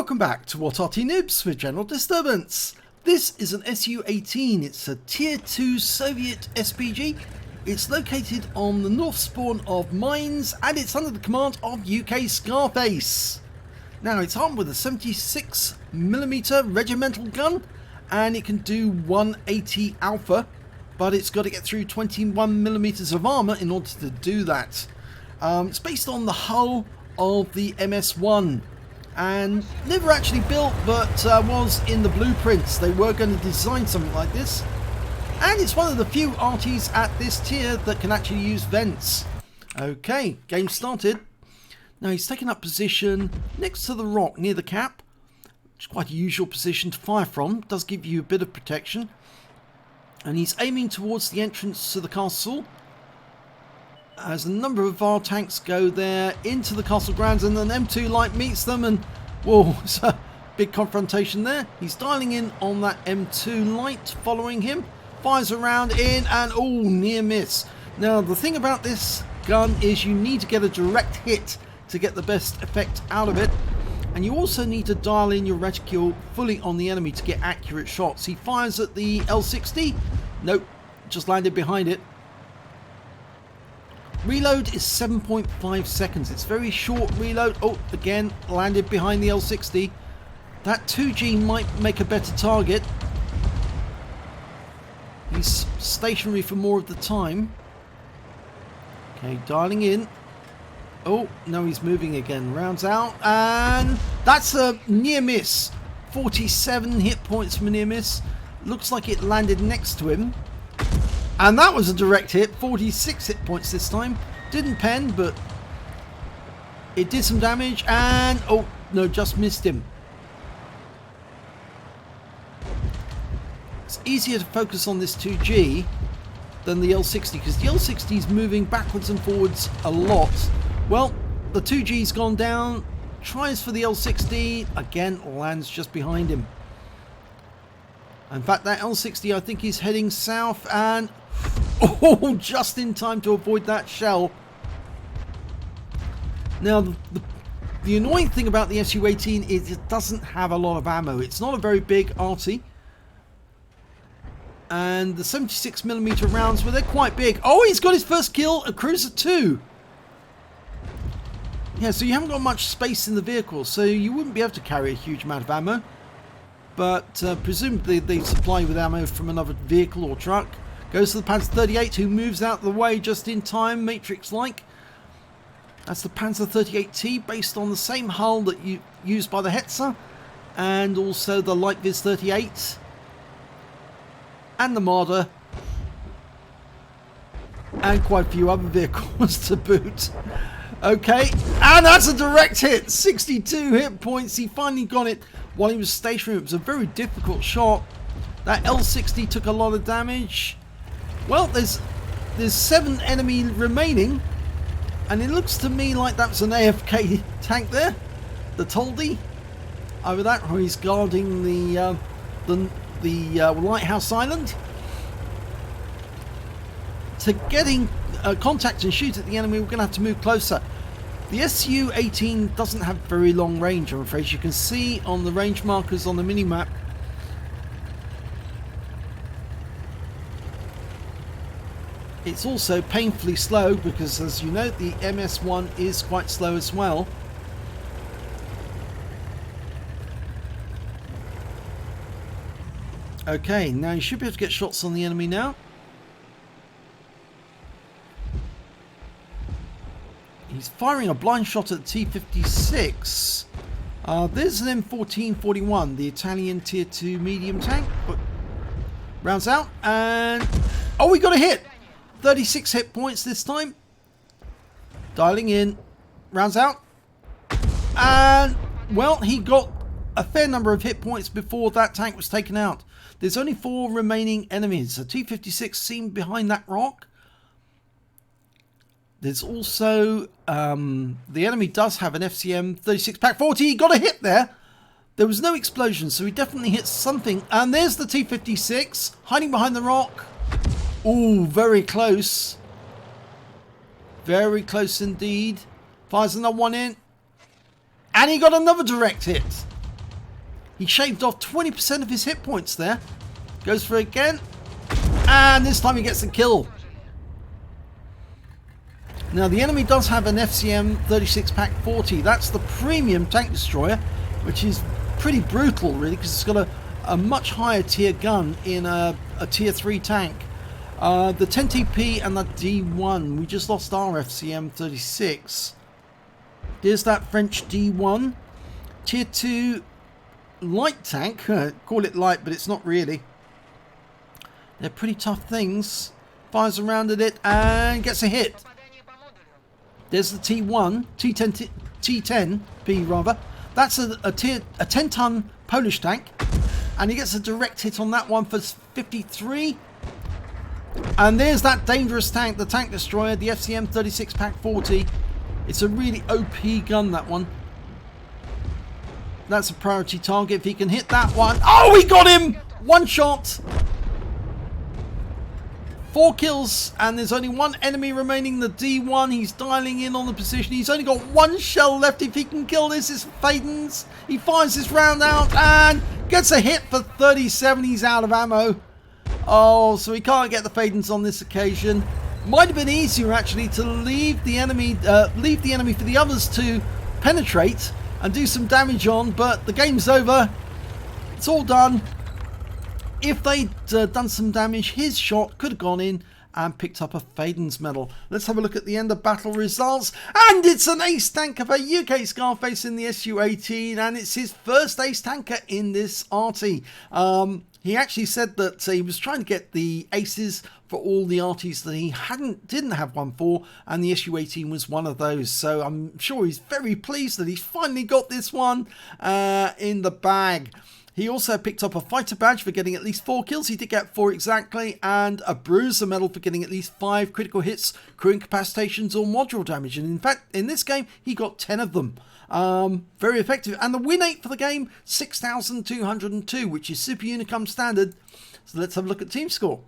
Welcome back to What Arty Noobs with General Disturbance. This is an SU-18. It's a Tier 2 Soviet SPG. It's located on the north spawn of mines and it's under the command of UKSkaface. Now it's armed with a 76mm regimental gun and it can do 180 alpha, but it's got to get through 21mm of armour in order to do that. It's based on the hull of the MS-1. And never actually built, but was in the blueprints. They were going to design something like this, and it's one of the few Artys at this tier that can actually use vents. Okay, game started. Now he's taken up position next to the rock near the cap, which is quite a usual position to fire from. Does give you a bit of protection, and he's aiming towards the entrance to the castle, as a number of our tanks go there into the castle grounds, and an M2 light meets them, and whoa, it's a big confrontation there. He's dialing in on that M2 light, following him, fires around in, and oh, near miss. Now the thing about this gun is you need to get a direct hit to get the best effect out of it, and you also need to dial in your reticule fully on the enemy to get accurate shots. He fires at the L60, nope, just landed behind it. Reload is 7.5 seconds. It's very short reload. Oh, again, landed behind the L60. That 2G might make a better target. He's stationary for more of the time. Okay, dialing in. Oh, no, he's moving again. Rounds out, and that's a near miss. 47 hit points from a near miss. Looks like it landed next to him. And that was a direct hit, 46 hit points this time. Didn't pen, but it did some damage, and oh no, just missed him. It's easier to focus on this 2G than the L60, because the L60 is moving backwards and forwards a lot. Well, the 2G's gone down, tries for the L60, again lands just behind him. In fact, that L60 I think is heading south, and oh, just in time to avoid that shell. Now, the annoying thing about the SU-18 is it doesn't have a lot of ammo. It's not a very big Arty. And the 76mm rounds, well, they're quite big. Oh, he's got his first kill, a Cruiser 2. Yeah, so you haven't got much space in the vehicle, so you wouldn't be able to carry a huge amount of ammo. But presumably they supply you with ammo from another vehicle or truck. Goes to the Panzer 38, who moves out of the way just in time, Matrix-like. That's the Panzer 38T, based on the same hull that you used by the Hetzer, and also the Light Viz 38, and the Marder, and quite a few other vehicles to boot. Okay, and that's a direct hit, 62 hit points. He finally got it while he was stationary. It was a very difficult shot. That L60 took a lot of damage. Well, there's 7 enemy remaining, and it looks to me like that was an AFK tank there, the Toldy. Over that, where he's guarding the lighthouse island. To getting contact and shoot at the enemy, we're going to have to move closer. The SU-18 doesn't have very long range, I'm afraid. You can see on the range markers on the minimap. It's also painfully slow because, as you know, the MS-1 is quite slow as well. Okay, now you should be able to get shots on the enemy now. He's firing a blind shot at the T-56. There's an M1441, the Italian Tier 2 medium tank. Rounds out, and oh, we got a hit! 36 hit points this time. Dialing in. Rounds out. And, well, he got a fair number of hit points before that tank was taken out. There's only 4 remaining enemies. The T-56 seen behind that rock. There's also, the enemy does have an FCM 36 Pak 40. He got a hit there. There was no explosion, so he definitely hit something. And there's the T-56 hiding behind the rock. Ooh, very close. Very close indeed. Fires another one in. And he got another direct hit. He shaved off 20% of his hit points there. Goes for it again. And this time he gets the kill. Now the enemy does have an FCM 36 Pack 40. That's the premium tank destroyer, which is pretty brutal really, because it's got a much higher tier gun in a tier 3 tank. The 10TP and the D1. We just lost our FCM 36. There's that French D1. Tier 2 light tank. Call it light, but it's not really. They're pretty tough things. Fires around at it and gets a hit. There's the T1, T10P rather. That's a 10-ton Polish tank, and he gets a direct hit on that one for 53. And there's that dangerous tank, the tank destroyer, the FCM 36 Pack 40. It's a really OP gun, that one. That's a priority target if he can hit that one. Oh, he got him! One shot. 4 kills, and there's only one enemy remaining, the D1. He's dialing in on the position. He's only got 1 shell left. If he can kill this, it's Faden's. He fires his round out and gets a hit for 37. He's out of ammo. Oh, so he can't get the Faden's on this occasion. Might have been easier actually to leave the enemy for the others to penetrate and do some damage on, but the game's over. It's all done. If they'd done some damage, his shot could have gone in and picked up a Faden's medal. Let's have a look at the end of battle results. And it's an ace tanker for UKSkaface in the SU-18, and it's his first ace tanker in this Arty. He actually said that he was trying to get the aces for all the Arties that he didn't have one for, and the SU-18 was one of those. So I'm sure he's very pleased that he's finally got this one in the bag. He also picked up a fighter badge for getting at least 4 kills. He did get 4 exactly, and a bruiser medal for getting at least 5 critical hits, crew incapacitations or module damage. And in fact, in this game, he got 10 of them. Very effective. And the win rate for the game, 6,202, which is super Unicum standard. So let's have a look at team score.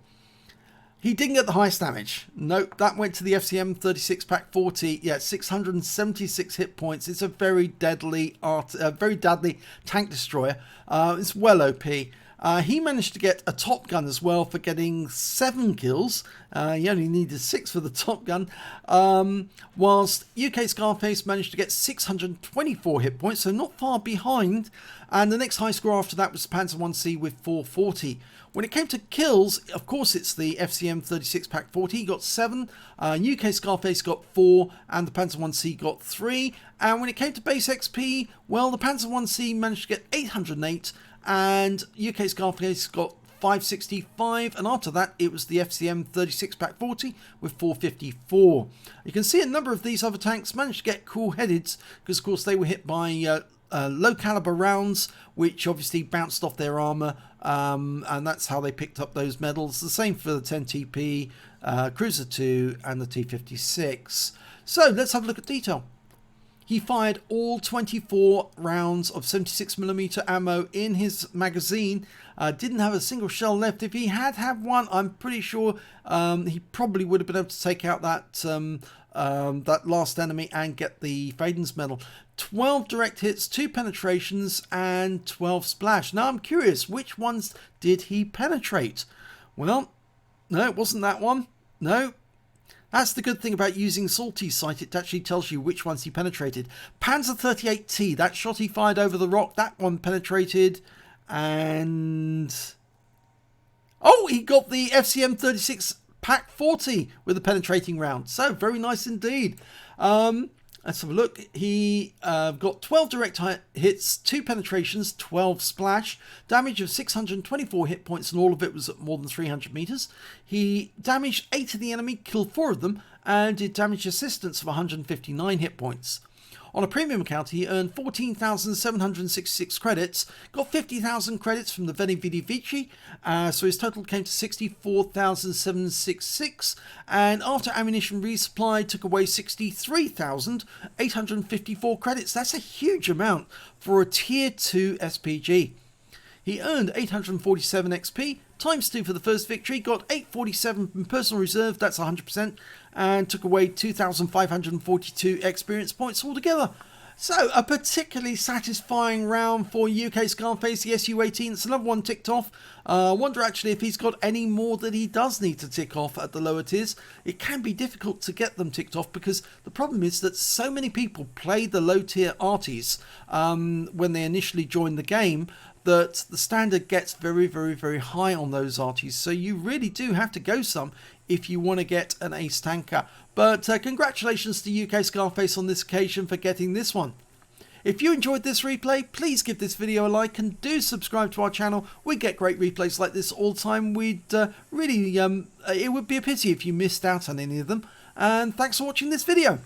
He didn't get the highest damage. Nope, that went to the FCM 36 Pack 40. Yeah, 676 hit points. It's a very deadly tank destroyer. It's well OP. He managed to get a Top Gun as well for getting 7 kills. He only needed 6 for the Top Gun. Whilst UKSkaface managed to get 624 hit points, so not far behind. And the next high score after that was the Panzer 1C with 440. When it came to kills, of course it's the FCM 36 Pack 40. He got 7. UKSkaface got 4. And the Panzer 1C got 3. And when it came to base XP, well, the Panzer 1C managed to get 808. And UKSkaface got 565, and after that it was the FCM 36 Pack 40 with 454. You can see a number of these other tanks managed to get cool headeds because of course they were hit by low caliber rounds, which obviously bounced off their armor, and that's how they picked up those medals. The same for the 10TP, Cruiser 2 and the T56. So let's have a look at detail. He fired all 24 rounds of 76mm ammo in his magazine. Didn't have a single shell left. If he had one, I'm pretty sure he probably would have been able to take out that last enemy and get the Faden's medal. 12 direct hits, 2 penetrations, and 12 splash. Now I'm curious, which ones did he penetrate? Well, no, it wasn't that one. No. That's the good thing about using Salty's site. It actually tells you which ones he penetrated. Panzer 38T, that shot he fired over the rock, that one penetrated. And oh, he got the FCM 36 Pack 40 with a penetrating round. So very nice indeed. Let's have a look. He got 12 direct hits, 2 penetrations, 12 splash, damage of 624 hit points, and all of it was at more than 300 meters. He damaged 8 of the enemy, killed 4 of them, and did damage assistance of 159 hit points. On a premium account, he earned 14,766 credits, got 50,000 credits from the Veni Vidi Vici, so his total came to 64,766, and after ammunition resupply took away 63,854 credits. That's a huge amount for a tier 2 SPG. He earned 847 XP, times 2 for the first victory, got 847 from personal reserve, that's 100%, and took away 2,542 experience points altogether. So, a particularly satisfying round for UKSkaface, the SU-18. It's another one ticked off. I wonder actually if he's got any more that he does need to tick off at the lower tiers. It can be difficult to get them ticked off because the problem is that so many people play the low tier Artys when they initially join the game, that the standard gets very high on those Artys. So you really do have to go some if you want to get an ace tanker. But congratulations to UKSkaface on this occasion for getting this one. If you enjoyed this replay, please give this video a like and do subscribe to our channel. We get great replays like this all the time. We'd really, it would be a pity if you missed out on any of them. And thanks for watching this video.